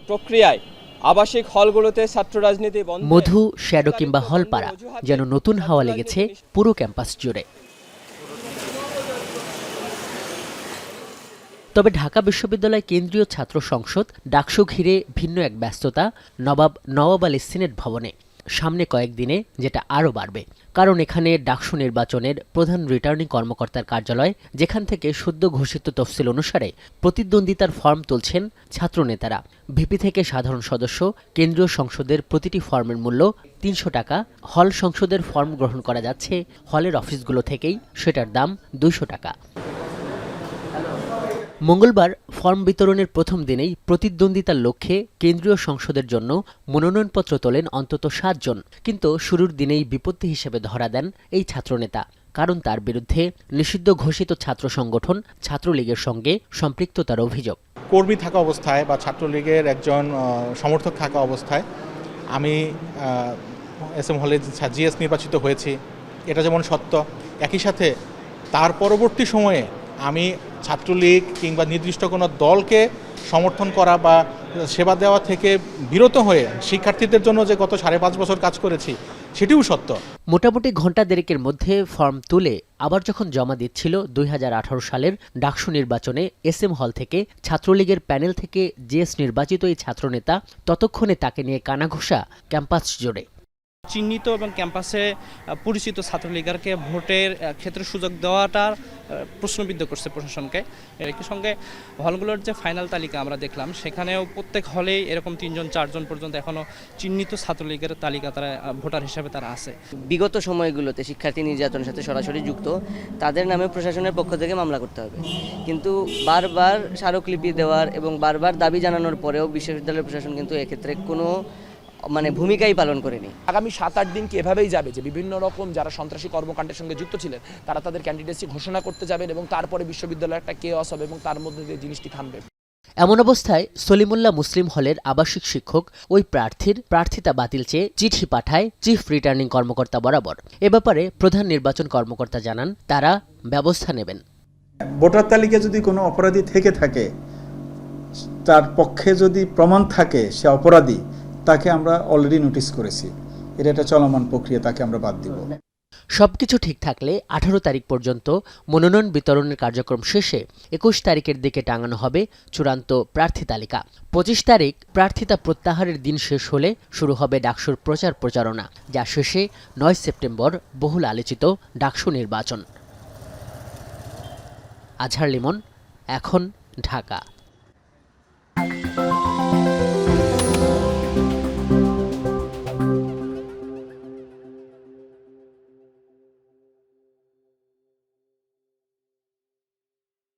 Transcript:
প্রক্রিয়ায় আবাসিক হলগুলোতে ছাত্র রাজনীতি বন্ধ। মধু, শ্যাডো কিংবা হলপাড়া যেন নতুন হাওয়া লেগেছে পুরো ক্যাম্পাস জুড়ে। তবে ঢাকা বিশ্ববিদ্যালয় কেন্দ্রীয় ছাত্র সংসদ ডাকসু ঘিরে ভিন্ন এক ব্যস্ততা নবাব আলী সিনেট ভবনে। সামনে কয়েকদিনে যেটা আরও বাড়বে, কারণ এখানে ডাকসু নির্বাচনের প্রধান রিটার্নিং কর্মকর্তার কার্যালয়, যেখান থেকে সদ্য ঘোষিত তফসিল অনুসারে প্রতিদ্বন্দ্বিতার ফর্ম তুলছেন ছাত্রনেতারা। ভিপি থেকে সাধারণ সদস্য, কেন্দ্রীয় সংসদের প্রতিটি ফর্মের মূল্য ৩০০ টাকা। হল সংসদের ফর্ম গ্রহণ করা যাচ্ছে হলের অফিসগুলো থেকেই, সেটার দাম ২০০ টাকা। মঙ্গলবার ফর্ম বিতরণের প্রথম দিনেই প্রতিদ্বন্দ্বিতার লক্ষ্যে কেন্দ্রীয় সংসদের জন্য মনোনয়নপত্র তোলেন অন্তত ৭ জন। কিন্তু শুরুর দিনেই বিপত্তি হিসেবে ধরা দেন এই ছাত্রনেতা, কারণ তার বিরুদ্ধে নিষিদ্ধ ঘোষিত ছাত্র সংগঠন ছাত্রলীগের সঙ্গে সম্পৃক্ততার অভিযোগ। কর্মী থাকা অবস্থায় বা ছাত্রলীগের একজন সমর্থক থাকা অবস্থায় আমি এসএম হলে জিএস নির্বাচিত হয়েছি, এটা যেমন সত্য, একই সাথে তার পরবর্তী সময়ে আমি ছাত্রলীগ কিংবা নির্দিষ্ট কোনো দলকে সমর্থন করা বা সেবা দেওয়া থেকে বিরত হয়ে শিক্ষার্থীদের জন্য যে গত ৫.৫ বছর কাজ করেছি সেটিও সত্য। মোটামুটি ঘণ্টা দেড়েকের মধ্যে ফর্ম তুলে আবার যখন জমা দিচ্ছিল ২০১৮ সালের ডাকসু নির্বাচনে এসএম হল থেকে ছাত্রলীগের প্যানেল থেকে জিএস নির্বাচিত এই ছাত্রনেতা, ততক্ষণে তাকে নিয়ে কানাঘুষা ক্যাম্পাস জুড়ে। চিহ্নিত এবং ক্যাম্পাসে পরিচিত ছাত্রলীগকে ভোটের ক্ষেত্রে সুযোগ দেওয়াটার প্রশ্নবিদ্ধ করছে প্রশাসনকে। একই সঙ্গে হলগুলোর যে ফাইনাল তালিকা আমরা দেখলাম, সেখানেও প্রত্যেক হলেই এরকম ৩ জন ৪ জন পর্যন্ত এখনও চিহ্নিত ছাত্রলীগের তালিকা তারা ভোটার হিসেবে তারা আছে। বিগত সময়গুলোতে শিক্ষার্থী নির্যাতনের সাথে সরাসরি যুক্ত তাদের নামে প্রশাসনের পক্ষ থেকে মামলা করতে হবে, কিন্তু বারবার স্মারকলিপি দেওয়ার এবং বারবার দাবি জানানোর পরেও বিশ্ববিদ্যালয় প্রশাসন কিন্তু এক্ষেত্রে কোনো ভূমিকাই পালন করেনি। আগামী ৭-৮ দিন কি এভাবেই যাবে যে বিভিন্ন রকম যারা সন্ত্রাসী কর্মকাণ্ডের সঙ্গে যুক্ত ছিলেন তারা তাদের ক্যান্ডিডেটসি ঘোষণা করতে যাবেন এবং তারপরে বিশ্ববিদ্যালয়ে একটা কেওয়াস হবে এবং তার মধ্যে দিয়ে জিনিসটি থামবে। এমন অবস্থায় সলিমুল্লাহ মুসলিম হলের আবাসিক শিক্ষক ওই প্রার্থীর প্রার্থিতা বাতিল চেয়ে চিঠি পাঠায় চিফ রিটার্নিং কর্মকর্তা বরাবর। এ ব্যাপারে প্রধান নির্বাচন কর্মকর্তা জানান, তারা ব্যবস্থা নেবেন। ভোটার তালিকায় যদি কোনো অপরাধী থেকে থাকে, তার পক্ষে যদি প্রমাণ থাকে সে অপরাধী, তাকে আমরা অলরেডি নোটিশ করেছি। এটা একটা চলমান প্রক্রিয়া, তাকে আমরা বাদ দিব। সবকিছু ঠিক থাকলে ১৮ তারিখ পর্যন্ত মনোনয়ন বিতরণের কার্যক্রম শেষে ২১ তারিখের দিকে টাঙানো হবে চূড়ান্ত প্রার্থী তালিকা। ২৫ তারিখ প্রার্থিতা প্রত্যাহারের দিন শেষ হলে শুরু হবে ডাকসুর প্রচার প্রচারণা, যা শেষে ৯ সেপ্টেম্বর বহুল আলোচিত ডাকসু নির্বাচন। আজহার লিমন, এখন, ঢাকা।